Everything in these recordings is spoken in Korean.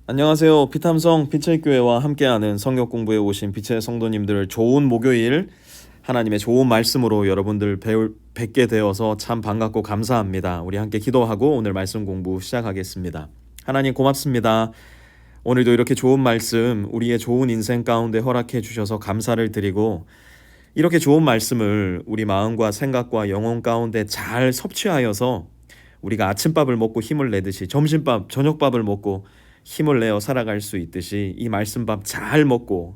안녕하세요. 피탐성 빛의교회와 함께하는 성경 공부에 오신 빛의 성도님들, 좋은 목요일 하나님의 좋은 말씀으로 여러분들 뵙게 되어서 참 반갑고 감사합니다. 우리 함께 기도하고 오늘 말씀 공부 시작하겠습니다. 하나님 고맙습니다. 오늘도 이렇게 좋은 말씀, 우리의 좋은 인생 가운데 허락해 주셔서 감사를 드리고, 이렇게 좋은 말씀을 우리 마음과 생각과 영혼 가운데 잘 섭취하여서 우리가 아침밥을 먹고 힘을 내듯이 점심밥, 저녁밥을 먹고 힘을 내어 살아갈 수 있듯이 이 말씀밥 잘 먹고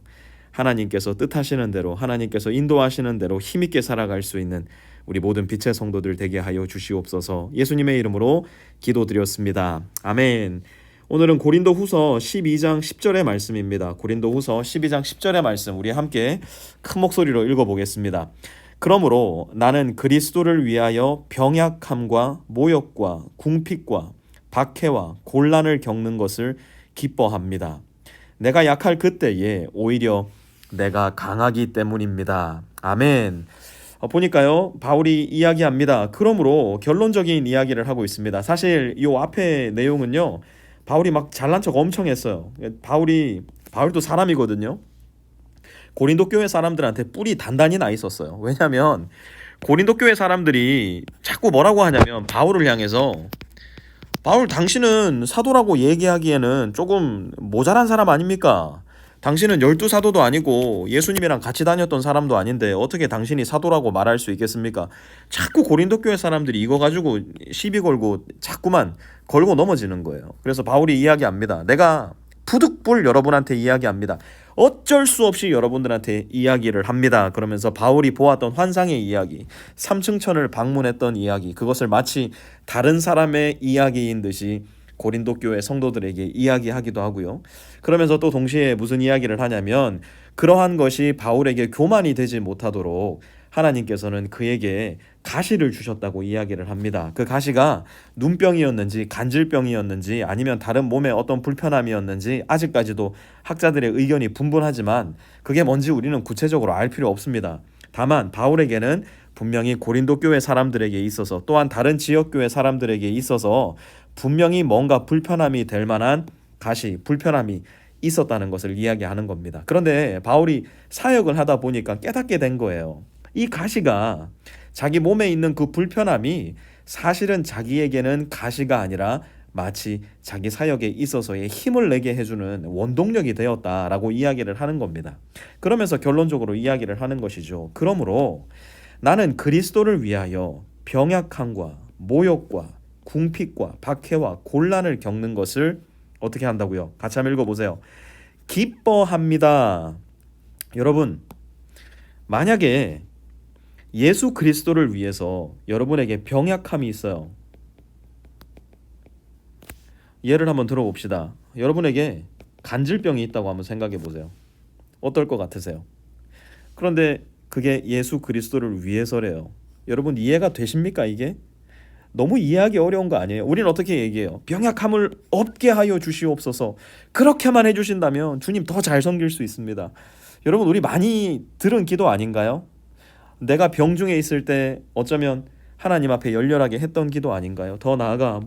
하나님께서 뜻하시는 대로, 하나님께서 인도하시는 대로 힘있게 살아갈 수 있는 우리 모든 빛의 성도들 되게 하여 주시옵소서. 예수님의 이름으로 기도드렸습니다. 아멘. 오늘은 고린도후서 12장 10절의 말씀입니다. 고린도후서 12장 10절의 말씀, 우리 함께 큰 목소리로 읽어보겠습니다. 그러므로 나는 그리스도를 위하여 병약함과 모욕과 궁핍과 박해와 곤란을 겪는 것을 기뻐합니다. 내가 약할 그때에 오히려 내가 강하기 때문입니다. 아멘. 보니까요, 바울이 이야기합니다. 그러므로 결론적인 이야기를 하고 있습니다. 사실 이 앞에 내용은요, 바울이 막 잘난 척 엄청 했어요. 바울도 사람이거든요. 고린도 교회 사람들한테 뿔이 단단히 나 있었어요. 왜냐하면 고린도 교회 사람들이 자꾸 뭐라고 하냐면, 바울을 향해서 바울, 당신은 사도라고 얘기하기에는 조금 모자란 사람 아닙니까? 당신은 12사도도 아니고 예수님이랑 같이 다녔던 사람도 아닌데 어떻게 당신이 사도라고 말할 수 있겠습니까? 자꾸 고린도 교회 사람들이 이거 가지고 시비 걸고 자꾸만 걸고 넘어지는 거예요. 그래서 바울이 이야기합니다. 내가 푸득불 여러분한테 이야기합니다. 어쩔 수 없이 여러분들한테 이야기를 합니다. 그러면서 바울이 보았던 환상의 이야기, 삼층천을 방문했던 이야기, 그것을 마치 다른 사람의 이야기인 듯이 고린도 교회 성도들에게 이야기하기도 하고요. 그러면서 또 동시에 무슨 이야기를 하냐면, 그러한 것이 바울에게 교만이 되지 못하도록 하나님께서는 그에게 가시를 주셨다고 이야기를 합니다. 그 가시가 눈병이었는지 간질병이었는지 아니면 다른 몸의 어떤 불편함이었는지 아직까지도 학자들의 의견이 분분하지만 그게 뭔지 우리는 구체적으로 알 필요 없습니다. 다만 바울에게는 분명히 고린도 교회 사람들에게 있어서, 또한 다른 지역 교회 사람들에게 있어서 분명히 뭔가 불편함이 될 만한 가시, 불편함이 있었다는 것을 이야기하는 겁니다. 그런데 바울이 사역을 하다 보니까 깨닫게 된 거예요. 이 가시가, 자기 몸에 있는 그 불편함이 사실은 자기에게는 가시가 아니라 마치 자기 사역에 있어서의 힘을 내게 해주는 원동력이 되었다라고 이야기를 하는 겁니다. 그러면서 결론적으로 이야기를 하는 것이죠. 그러므로 나는 그리스도를 위하여 병약함과 모욕과 궁핍과 박해와 곤란을 겪는 것을 어떻게 한다고요? 같이 한번 읽어보세요. 기뻐합니다. 여러분, 만약에 예수 그리스도를 위해서 여러분에게 병약함이 있어요. 예를 한번 들어봅시다. 여러분에게 간질병이 있다고 한번 생각해 보세요. 어떨 것 같으세요? 그런데 그게 예수 그리스도를 위해서래요. 여러분, 이해가 되십니까 이게? 너무 이해하기 어려운 거 아니에요? 우리는 어떻게 얘기해요? 병약함을 없게 하여 주시옵소서. 그렇게만 해주신다면 주님 더 잘 섬길 수 있습니다. 여러분, 우리 많이 들은 기도 아닌가요? 내가 병중에 있을 때 어쩌면 하나님 앞에 열렬하게 했던 기도 아닌가요? 더 나아가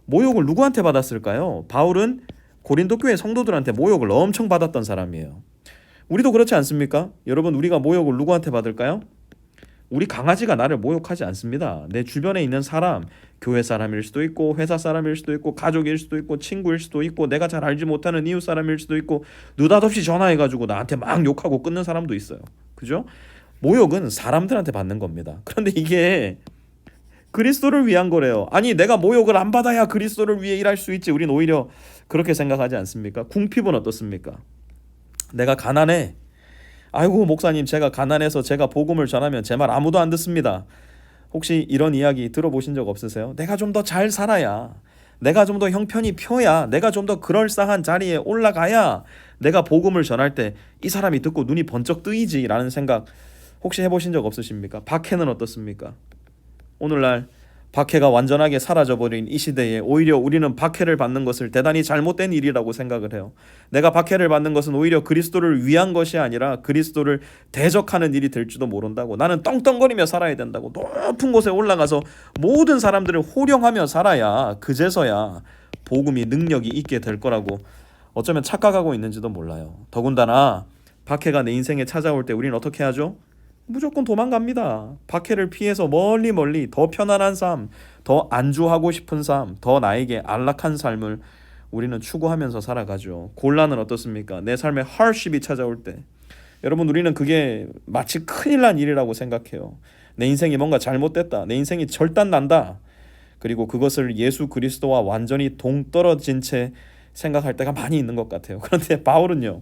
모욕을 누구한테 받았을까요? 바울은 고린도 교회 성도들한테 모욕을 엄청 받았던 사람이에요. 우리도 그렇지 않습니까? 여러분, 우리가 모욕을 누구한테 받을까요? 우리 강아지가 나를 모욕하지 않습니다. 내 주변에 있는 사람, 교회 사람일 수도 있고 회사 사람일 수도 있고 가족일 수도 있고 친구일 수도 있고 내가 잘 알지 못하는 이웃 사람일 수도 있고 느닷없이 전화해가지고 나한테 막 욕하고 끊는 사람도 있어요. 그죠? 모욕은 사람들한테 받는 겁니다. 그런데 이게 그리스도를 위한 거래요. 아니, 내가 모욕을 안 받아야 그리스도를 위해 일할 수 있지. 우린 오히려 그렇게 생각하지 않습니까? 궁핍은 어떻습니까? 내가 가난해. 아이고 목사님, 제가 가난해서 제가 복음을 전하면 제 말 아무도 안 듣습니다. 혹시 이런 이야기 들어보신 적 없으세요? 내가 좀 더 잘 살아야, 내가 좀 더 형편이 펴야, 내가 좀 더 그럴싸한 자리에 올라가야 내가 복음을 전할 때 이 사람이 듣고 눈이 번쩍 뜨이지 라는 생각 혹시 해보신 적 없으십니까? 박해는 어떻습니까? 오늘날 박해가 완전하게 사라져버린 이 시대에 오히려 우리는 박해를 받는 것을 대단히 잘못된 일이라고 생각을 해요. 내가 박해를 받는 것은 오히려 그리스도를 위한 것이 아니라 그리스도를 대적하는 일이 될지도 모른다고. 나는 떵떵거리며 살아야 된다고. 높은 곳에 올라가서 모든 사람들을 호령하며 살아야 그제서야 복음이 능력이 있게 될 거라고 어쩌면 착각하고 있는지도 몰라요. 더군다나 박해가 내 인생에 찾아올 때 우리는 어떻게 하죠? 무조건 도망갑니다. 박해를 피해서 멀리 더 편안한 삶, 더 안주하고 싶은 삶, 더 나에게 안락한 삶을 우리는 추구하면서 살아가죠. 곤란은 어떻습니까? 내 삶에 hardship이 찾아올 때 여러분, 우리는 그게 마치 큰일 난 일이라고 생각해요. 내 인생이 뭔가 잘못됐다, 내 인생이 절단난다, 그리고 그것을 예수 그리스도와 완전히 동떨어진 채 생각할 때가 많이 있는 것 같아요. 그런데 바울은요,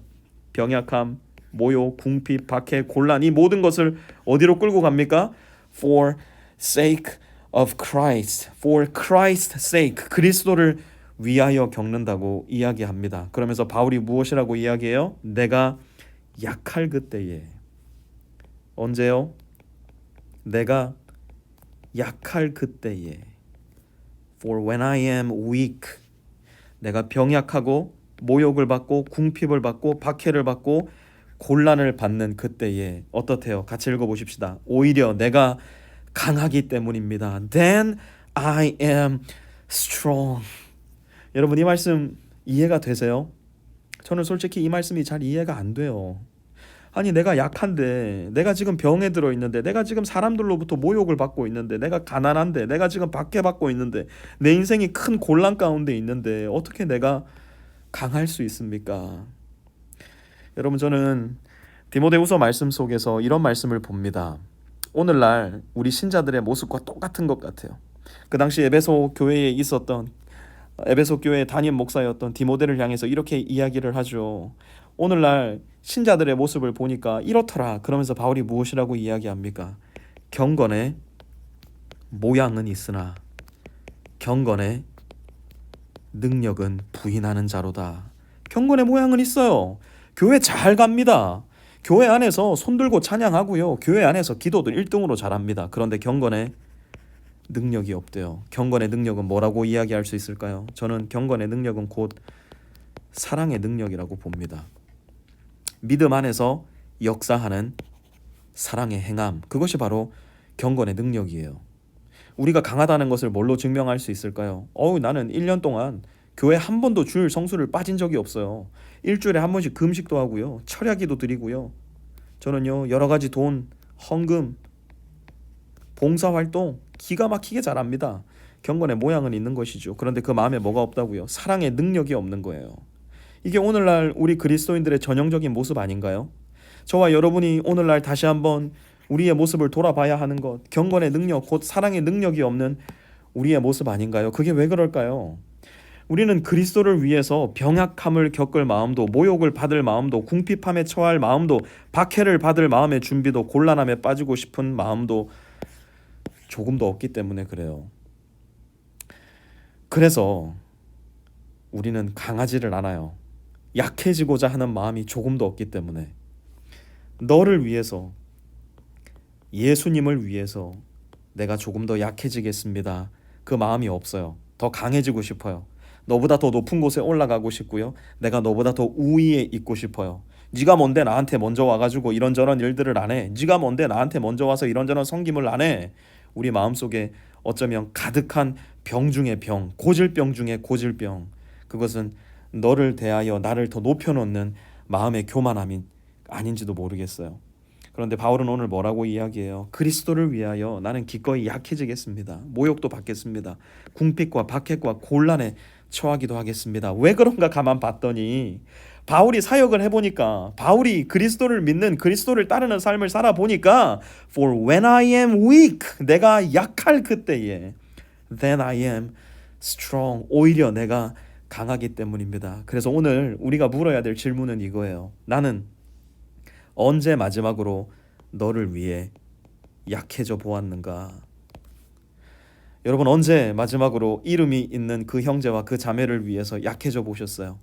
병약함, 모욕, 궁핍, 박해, 곤란, 이 모든 것을 어디로 끌고 갑니까? For sake of Christ, for Christ's sake, 그리스도를 위하여 겪는다고 이야기합니다. 그러면서 바울이 무엇이라고 이야기해요? 내가 약할 그때에. 언제요? 내가 약할 그때에. For when I am weak. 내가 병약하고 모욕을 받고 궁핍을 받고 박해를 받고 곤란을 받는 그때에 어떻대요? 같이 읽어보십시다. 오히려 내가 강하기 때문입니다. Then I am strong. 여러분, 이 말씀 이해가 되세요? 저는 솔직히 이 말씀이 잘 이해가 안 돼요. 아니, 내가 약한데, 내가 지금 병에 들어 있는데, 내가 지금 사람들로부터 모욕을 받고 있는데, 내가 가난한데, 내가 지금 박해받고 있는데, 내 인생이 큰 곤란 가운데 있는데 어떻게 내가 강할 수 있습니까? 여러분, 저는 디모데후서 말씀 속에서 이런 말씀을 봅니다. 오늘날 우리 신자들의 모습과 똑같은 것 같아요. 그 당시 에베소 교회에 있었던, 에베소 교회의 담임 목사였던 디모데를 향해서 이렇게 이야기를 하죠. 오늘날 신자들의 모습을 보니까 이렇더라. 그러면서 바울이 무엇이라고 이야기합니까? 경건의 모양은 있으나 경건의 능력은 부인하는 자로다. 경건의 모양은 있어요. 교회 잘 갑니다. 교회 안에서 손들고 찬양하고요. 교회 안에서 기도도 1등으로 잘합니다. 그런데 경건의 능력이 없대요. 경건의 능력은 뭐라고 이야기할 수 있을까요? 저는 경건의 능력은 곧 사랑의 능력이라고 봅니다. 믿음 안에서 역사하는 사랑의 행함, 그것이 바로 경건의 능력이에요. 우리가 강하다는 것을 뭘로 증명할 수 있을까요? 나는 1년 동안 교회 한 번도 주일 성수를 빠진 적이 없어요. 일주일에 한 번씩 금식도 하고요. 철야기도 드리고요. 저는요, 여러 가지 돈, 헌금, 봉사활동 기가 막히게 잘합니다. 경건의 모양은 있는 것이죠. 그런데 그 마음에 뭐가 없다고요? 사랑의 능력이 없는 거예요. 이게 오늘날 우리 그리스도인들의 전형적인 모습 아닌가요? 저와 여러분이 오늘날 다시 한번 우리의 모습을 돌아봐야 하는 것, 경건의 능력, 곧 사랑의 능력이 없는 우리의 모습 아닌가요? 그게 왜 그럴까요? 우리는 그리스도를 위해서 병약함을 겪을 마음도, 모욕을 받을 마음도, 궁핍함에 처할 마음도, 박해를 받을 마음의 준비도, 곤란함에 빠지고 싶은 마음도 조금도 없기 때문에 그래요. 그래서 우리는 강하지를 않아요. 약해지고자 하는 마음이 조금도 없기 때문에. 너를 위해서, 예수님을 위해서 내가 조금 더 약해지겠습니다, 그 마음이 없어요. 더 강해지고 싶어요. 너보다 더 높은 곳에 올라가고 싶고요. 내가 너보다 더 우위에 있고 싶어요. 네가 뭔데 나한테 먼저 와가지고 이런저런 일들을 안 해. 네가 뭔데 나한테 먼저 와서 이런저런 섬김을 안 해. 우리 마음속에 어쩌면 가득한 병 중에 병, 고질병 중에 고질병, 그것은 너를 대하여 나를 더 높여놓는 마음의 교만함이 아닌지도 모르겠어요. 그런데 바울은 오늘 뭐라고 이야기해요? 그리스도를 위하여 나는 기꺼이 약해지겠습니다. 모욕도 받겠습니다. 궁핍과 박해과 곤란에 처하기도 하겠습니다. 왜 그런가 가만 봤더니 바울이 사역을 해보니까, 바울이 그리스도를 믿는, 그리스도를 따르는 삶을 살아보니까 For when I am weak, 내가 약할 그때에 Then I am strong, 오히려 내가 강하기 때문입니다. 그래서 오늘 우리가 물어야 될 질문은 이거예요. 나는 언제 마지막으로 너를 위해 약해져 보았는가? 여러분, 언제 마지막으로 이름이 있는 그 형제와 그 자매를 위해서 약해져 보셨어요?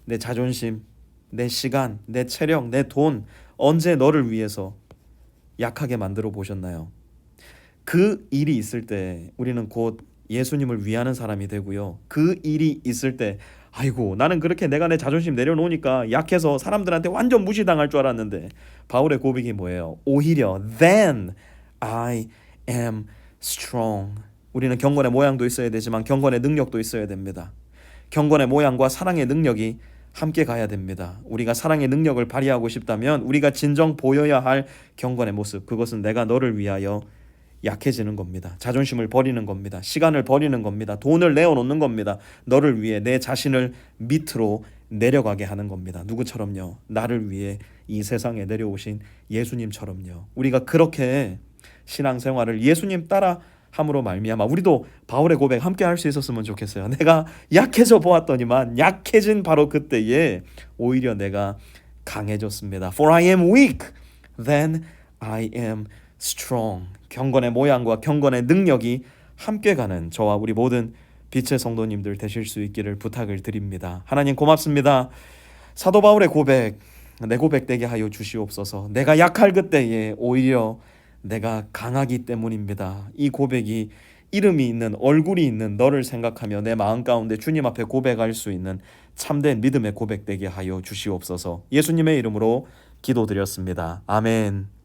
내 자존심, 내 시간, 내 체력, 내 돈, 언제 너를 위해서 약하게 만들어 보셨나요? 그 일이 있을 때 우리는 곧 예수님을 위하는 사람이 되고요. 그 일이 있을 때 아이고, 나는 그렇게 내가 내 자존심 내려놓으니까 약해서 사람들한테 완전 무시당할 줄 알았는데, 바울의 고백이 뭐예요? 오히려 then I am strong. 우리는 경건의 모양도 있어야 되지만 경건의 능력도 있어야 됩니다. 경건의 모양과 사랑의 능력이 함께 가야 됩니다. 우리가 사랑의 능력을 발휘하고 싶다면 우리가 진정 보여야 할 경건의 모습, 그것은 내가 너를 위하여 약해지는 겁니다. 자존심을 버리는 겁니다. 시간을 버리는 겁니다. 돈을 내어놓는 겁니다. 너를 위해 내 자신을 밑으로 내려가게 하는 겁니다. 누구처럼요? 나를 위해 이 세상에 내려오신 예수님처럼요. 우리가 그렇게 신앙생활을 예수님 따라 함으로 말미암아 우리도 바울의 고백 함께 할 수 있었으면 좋겠어요. 내가 약해져 보았더니만 약해진 바로 그때에 오히려 내가 강해졌습니다. For I am weak, then I am strong. 경건의 모양과 경건의 능력이 함께 가는 저와 우리 모든 빛의 성도님들 되실 수 있기를 부탁을 드립니다. 하나님 고맙습니다. 사도 바울의 고백, 내 고백 되게 하여 주시옵소서. 내가 약할 그때에 오히려 내가 강하기 때문입니다. 이 고백이 이름이 있는, 얼굴이 있는 너를 생각하며 내 마음 가운데 주님 앞에 고백할 수 있는 참된 믿음의 고백 되게 하여 주시옵소서. 예수님의 이름으로 기도드렸습니다. 아멘.